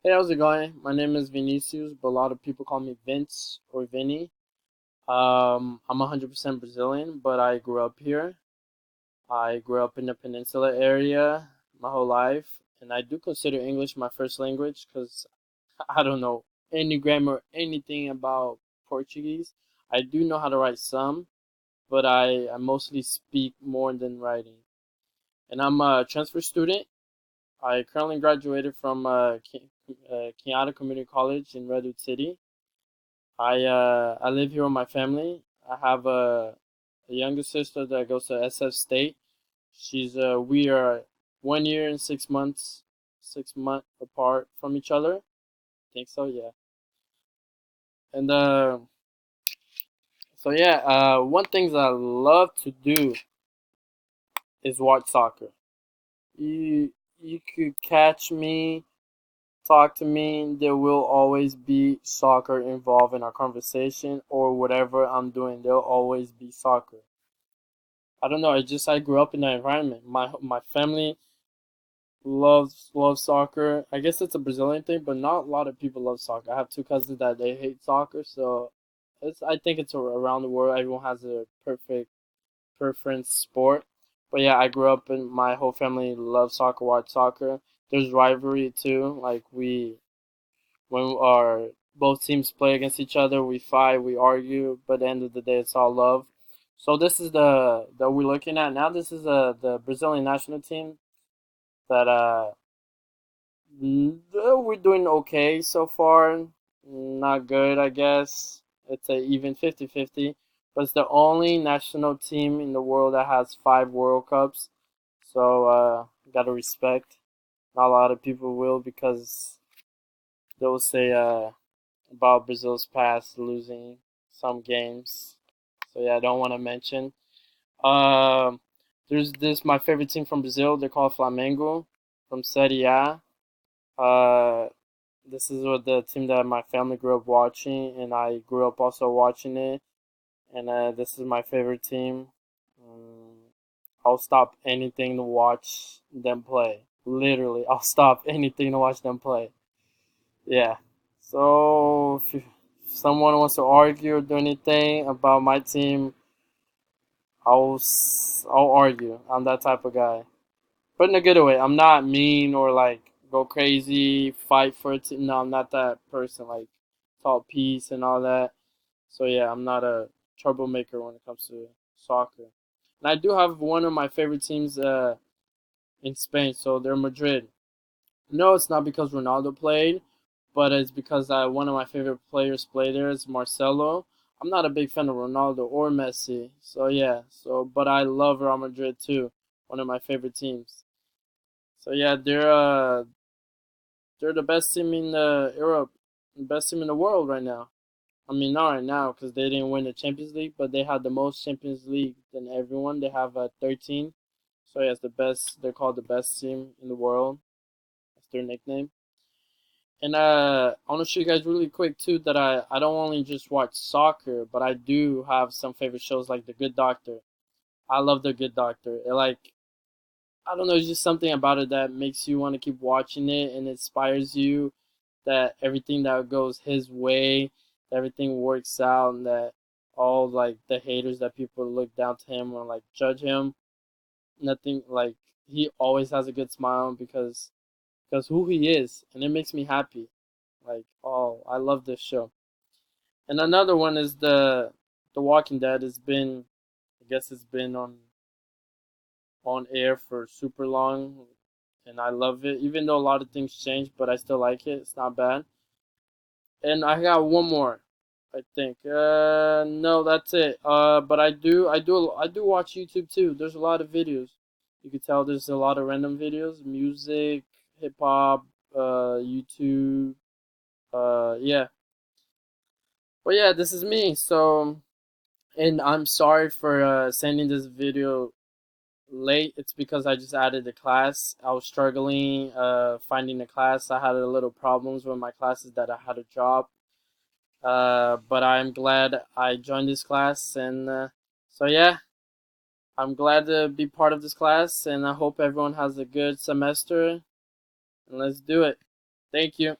Hey, how's it going? My name is Vinicius, but a lot of people call me Vince or Vinny. I'm 100% Brazilian, but I grew up here. I grew up in the peninsula area my whole life, and I do consider English my first language because I don't know any grammar, anything about Portuguese. I do know how to write some, but I mostly speak more than writing. And I'm a transfer student. I currently graduated from Kenyatta Community College in Redwood City. I live here with my family. I have a younger sister that goes to SF State. We are 1 year and 6 months, 6 month apart from each other. I think so, yeah. And so yeah, one thing that I love to do is watch soccer. You could catch me, talk to me. There will always be soccer involved in our conversation or whatever I'm doing. There'll always be soccer. I don't know. I grew up in that environment. My family loves soccer. I guess it's a Brazilian thing, but not a lot of people love soccer. I have two cousins that they hate soccer, so I think it's around the world. Everyone has a perfect preference sport. But yeah, I grew up and my whole family loves soccer, watch soccer. There's rivalry too. Like when our both teams play against each other, we fight, we argue, but at the end of the day, it's all love. So this is the that we're looking at now. This is the Brazilian national team that we're doing okay so far. Not good, I guess. It's a even 50-50, but it's the only national team in the world that has 5 World Cups. So gotta respect. Not a lot of people will because they'll say about Brazil's past losing some games. So yeah, I don't want to mention. Um, there's this my favorite team from Brazil. They're called Flamengo from Serie A. Uh, this is what the team that my family grew up watching, and I grew up also watching it. And this is my favorite team. Um, I'll stop anything to watch them play. Literally, I'll stop anything to watch them play. Yeah. So if someone wants to argue or do anything about my team, I'll argue. I'm that type of guy, but in a good way. I'm not mean or like go crazy, fight for it. No, I'm not that person. Like talk peace and all that. So yeah, I'm not a troublemaker when it comes to soccer. And I do have one of my favorite teams in Spain. So they're Madrid. No, it's not because Ronaldo played, but it's because one of my favorite players played there is Marcelo. I'm not a big fan of Ronaldo or Messi, so yeah. But I love Real Madrid too, one of my favorite teams. So yeah, they're the best team in Europe, the best team in the world right now. I mean, not right now because they didn't win the Champions League, but they had the most Champions League than everyone. They have 13. So yeah, it's the best. They're called the best team in the world. That's their nickname. And I want to show you guys really quick too that I don't only just watch soccer, but I do have some favorite shows like The Good Doctor. I love The Good Doctor. I don't know, it's just something about it that makes you want to keep watching it and inspires you that everything that goes his way, everything works out, and that all like the haters that people look down to him or like judge him, nothing like he always has a good smile because who he is, and it makes me happy. Like, oh, I love this show. And another one is The Walking Dead. Has been, I guess, it's been on air for super long, and I love it. Even though a lot of things changed, but I still like it. It's not bad. And I got one more, I think. No, that's it. But I do watch YouTube too. There's a lot of videos. You can tell there's a lot of random videos, music, hip hop, YouTube. Yeah. But yeah, this is me. So, and I'm sorry for sending this video late. It's because I just added the class. I was struggling finding the class. I had a little problems with my classes that I had to drop. But I'm glad I joined this class, and so yeah, I'm glad to be part of this class, and I hope everyone has a good semester. And let's do it. Thank you.